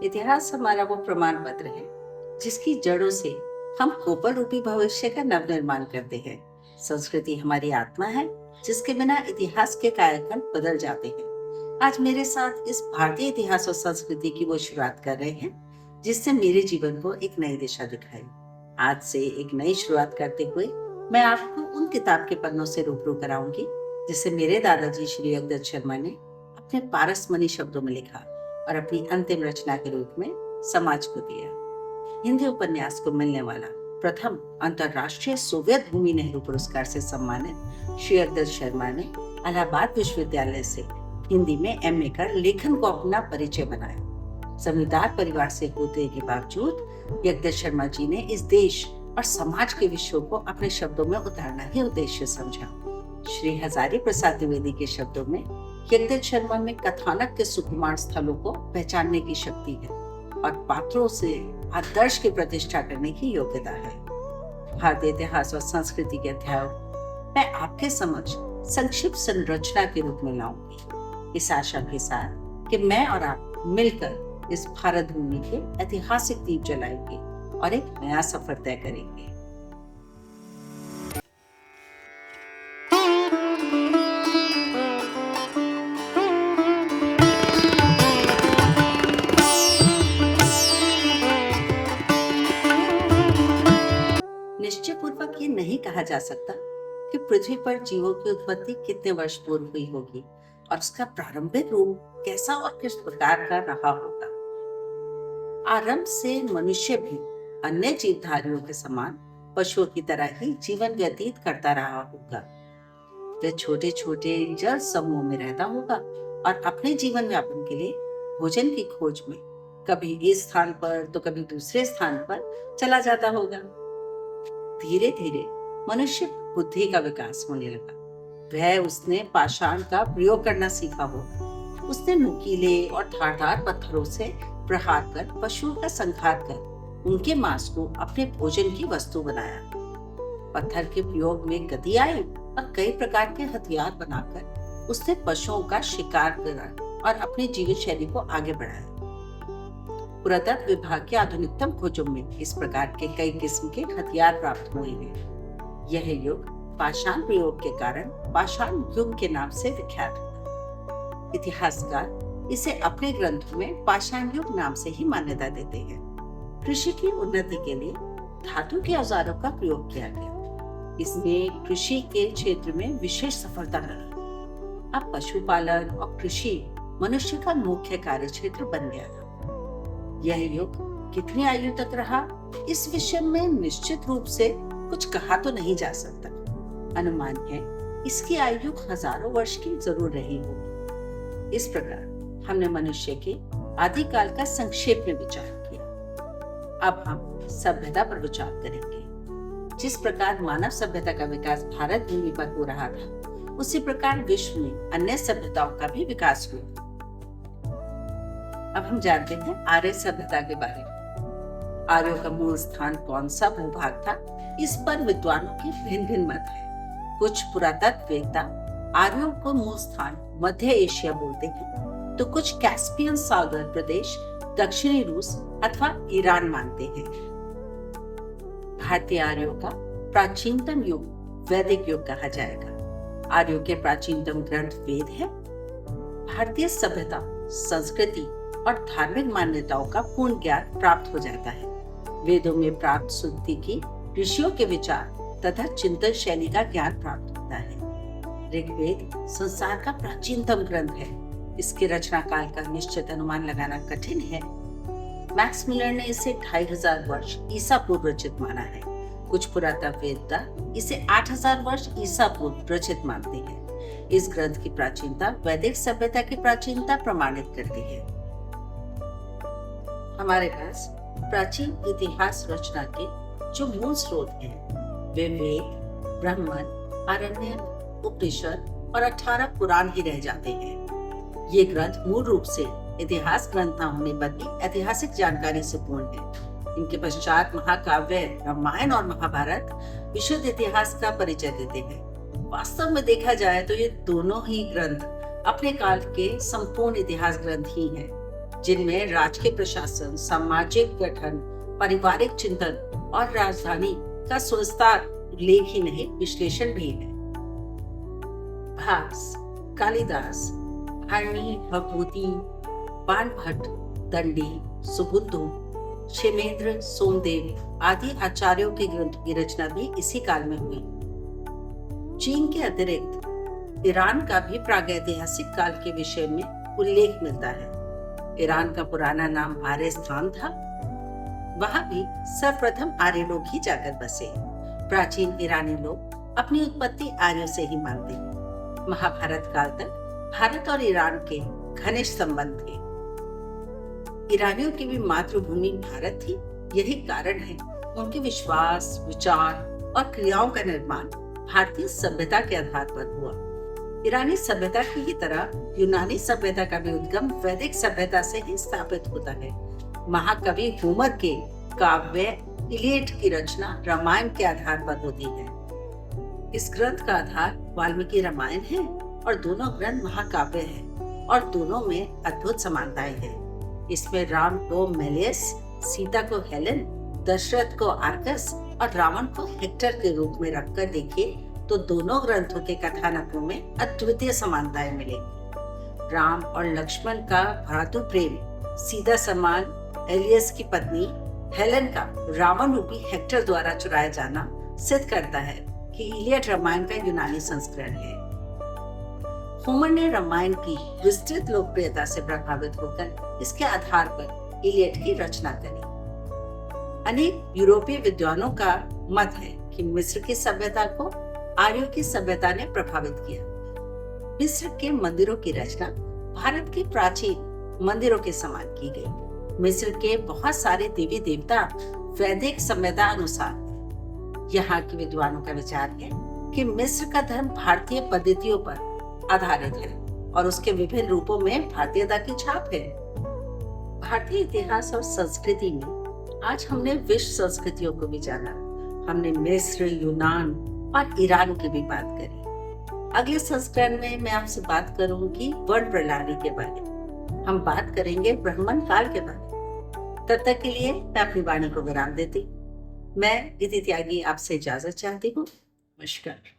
इतिहास हमारा वो प्रमाण पत्र है जिसकी जड़ों से हम कोपल रूपी भविष्य का नव निर्माण करते हैं। संस्कृति हमारी आत्मा है जिसके बिना इतिहास के कायाकल्प बदल जाते हैं। आज मेरे साथ इस भारतीय इतिहास और संस्कृति की वो शुरुआत कर रहे हैं जिससे मेरे जीवन को एक नई दिशा दिखाई। आज से एक नई शुरुआत करते हुए मैं आपको उन किताब के पन्नों से रूबरू कराऊंगी जिसे मेरे दादाजी श्री जगदत्त शर्मा ने अपने पारसमणि शब्दों में लिखा और अपनी अंतिम रचना के रूप में समाज को दिया। हिंदी उपन्यास को मिलने वाला प्रथम अंतर्राष्ट्रीय सोवियत भूमि नेहरू पुरस्कार से सम्मानित श्री जगदत्त शर्मा ने इलाहाबाद विश्वविद्यालय से हिंदी में एमए कर लेखन को अपना परिचय बनाया। जमींदार परिवार से होने के बावजूद जगदत्त शर्मा जी ने इस देश और समाज के विषयों को अपने शब्दों में उतारना ही उद्देश्य समझा। श्री हजारी प्रसाद द्विवेदी के शब्दों में जगदत्त शर्मा में कथानक के सुकुमार स्थलों को पहचानने की शक्ति है और पात्रों से आदर्श की प्रतिष्ठा करने की योग्यता है। भारतीय इतिहास और संस्कृति के अध्यायों मैं आपके समक्ष संक्षिप्त संरचना के रूप में लाऊंगी, इस आशा के साथ कि मैं और आप मिलकर इस भारत भूमि के ऐतिहासिक दीप जलाएंगे और एक नया सफर तय करेंगे। निश्चय पूर्वक ये नहीं कहा जा सकता कि पृथ्वी पर जीवों की उत्पत्ति कितने वर्ष पूर्व हुई होगी और उसका प्रारंभिक रूप कैसा और किस प्रकार का रहा होगा। आरंभ से मनुष्य भी अन्य जीवधारियों के समान पशुओं की तरह ही जीवन व्यतीत करता रहा होगा। वह छोटे छोटे जल समूह में रहता होगा और अपने जीवन यापन के लिए भोजन की खोज में कभी इस स्थान पर तो कभी दूसरे स्थान पर चला जाता होगा। धीरे धीरे मनुष्य बुद्धि का विकास होने लगा। उसने पाषाण का प्रयोग करना सीखा होगा। उसने नुकीले और धारदार पत्थरों से प्रहार कर पशुओं का संहार कर उनके मांस को अपने भोजन की वस्तु बनाया। पत्थर के प्रयोग में गति आई और कई प्रकार के हथियार बनाकर उसने पशुओं का शिकार करा और अपनी जीवन शैली को आगे बढ़ाया। पुरातत्व विभाग के आधुनिकतम खोजों में इस प्रकार के कई किस्म के हथियार प्राप्त हुए हैं। यह युग पाषाण प्रयोग के कारण पाषाण युग के नाम से विख्यात है। इतिहासकार इसे अपने ग्रंथों में पाषाण युग नाम से ही मान्यता देते हैं। कृषि की उन्नति के लिए धातु के औजारों का प्रयोग किया गया। इसमें कृषि के क्षेत्र में विशेष सफलता रही। अब पशुपालन और कृषि मनुष्य का मुख्य कार्य क्षेत्र बन गया था। यह युग कितनी आयु तक रहा, इस विषय में निश्चित रूप से कुछ कहा तो नहीं जा सकता। अनुमान है इसकी आयु हजारों वर्ष की जरूर रही होगी। इस प्रकार हमने मनुष्य के आदिकाल का संक्षेप में विचार किया। अब हम सभ्यता पर विचार करेंगे। जिस प्रकार मानव सभ्यता का विकास भारत भूमि पर हो रहा था, उसी प्रकार विश्व में अन्य सभ्यताओं का भी विकास हुआ। अब हम जानते हैं आर्य सभ्यता के बारे में। आर्यों का मूल स्थान कौन सा भूभाग था, इस पर विद्वानों के भिन्न भिन्न मत है। कुछ पुरातत्ववेत्ता आर्यों को मूल स्थान मध्य एशिया बोलते हैं, तो कुछ कैस्पियन सागर प्रदेश, दक्षिणी रूस अथवा ईरान मानते हैं। भारतीय आर्यों का प्राचीनतम युग वैदिक युग कहा जाएगा। आर्यों के प्राचीनतम ग्रंथ वेद है। भारतीय सभ्यता, संस्कृति और धार्मिक मान्यताओं का पूर्ण ज्ञान प्राप्त हो जाता है। वेदों में प्राप्त श्रुति की ऋषियों के विचार तथा चिंतन शैली का ज्ञान प्राप्त होता है। ऋग्वेद संसार का प्राचीनतम ग्रंथ है। इसके रचना काल का निश्चित अनुमान लगाना कठिन है। मैक्स मिलर ने इसे 2500 वर्ष ईसा पूर्व रचित माना है। कुछ पुरातत्ववेत्ता इसे 8000 वर्ष ईसा पूर्व रचित मानते हैं। इस ग्रंथ की प्राचीनता वैदिक सभ्यता की प्राचीनता प्रमाणित करती है। हमारे पास प्राचीन इतिहास रचना के जो मूल स्रोत हैं, वे वेद, ब्राह्मण, आरण्यक, उपनिषद और 18 पुराण ही रह जाते हैं। ये ग्रंथ मूल रूप से इतिहास ग्रंथ न होने बल्कि ऐतिहासिक जानकारी से पूर्ण है। इनके पश्चात महाकाव्य रामायण और महाभारत विशुद्ध इतिहास का परिचय देते हैं। वास्तव में देखा जाए तो ये दोनों ही ग्रंथ अपने काल के संपूर्ण इतिहास ग्रंथ ही हैं। जिनमें राजकीय प्रशासन, सामाजिक गठन, पारिवारिक चिंतन और राजधानी का सविस्तार उल्लेख ही नहीं, विश्लेषण भी है। भास, कालिदास, हरणी, भगवती, बाणभट्ट, दंडी, सुबुद्धु, क्षेमेंद्र, सोमदेव आदि आचार्यों के ग्रंथों की रचना भी इसी काल में हुई। चीन के अतिरिक्त ईरान का भी प्रागैतिहासिक काल के विषय में उल्लेख मिलता है। ईरान का पुराना नाम आर्यस्थान था। वहां भी सर्वप्रथम आर्य लोग ही जाकर बसे। प्राचीन ईरानी लोग अपनी उत्पत्ति आर्यों से ही मानते हैं। महाभारत काल तक भारत और ईरान के घनिष्ठ संबंध थे। ईरानियों की भी मातृभूमि भारत थी। यही कारण है उनके विश्वास, विचार और क्रियाओं का निर्माण भारतीय सभ्यता के आधार पर हुआ। ईरानी सभ्यता की ही तरह यूनानी सभ्यता का भी उद्गम वैदिक सभ्यता से ही स्थापित होता है। महाकवि होमर के काव्य इलियड की रचना रामायण के आधार पर होती है। इस ग्रंथ का आधार वाल्मीकि रामायण है और दोनों ग्रंथ महाकाव्य हैं और दोनों में अद्भुत समानताएं हैं। इसमें राम को मेलियस, सीता को हेलेन, दशरथ को आर्कस और रावण को हेक्टर के रूप में रखकर देखिए तो दोनों ग्रंथों के कथानकों में अद्वितीय समानताएं मिलेंगी। राम और लक्ष्मण का भ्रातृ प्रेम, सीता समान एलियस की पत्नी हेलेन का रावण रूपी हेक्टर द्वारा चुराया जाना सिद्ध करता है कि इलियड रामायण का यूनानी संस्करण है। होमर ने रामायण की विस्तृत लोकप्रियता से प्रभावित होकर इसके आधार पर इलियड की रचना करी। अनेक यूरोपीय विद्वानों का मत है कि मिस्र की सभ्यता को आर्यों की सभ्यता ने प्रभावित किया। मिस्र के मंदिरों की रचना भारत के प्राचीन मंदिरों के समान की गई। मिस्र के बहुत सारे देवी देवता वैदिक सभ्यता अनुसार। यहाँ के विद्वानों का विचार है कि मिस्र का धर्म भारतीय पद्धतियों पर आधारित है और उसके विभिन्न रूपों में भारतीयता की छाप है। भारतीय इतिहास और संस्कृति में आज हमने विश्व संस्कृतियों को भी जाना। हमने मिस्र, यूनान और ईरान की भी बात करी। अगले संस्करण में मैं आपसे बात करूंगी वर्ण प्रणाली के बारे में। हम बात करेंगे ब्राह्मण काल के बारे में। तब तक के लिए मैं अपनी वाणी को विराम देती। मैं इति त्यागी आपसे इजाजत चाहती हूँ। नमस्कार।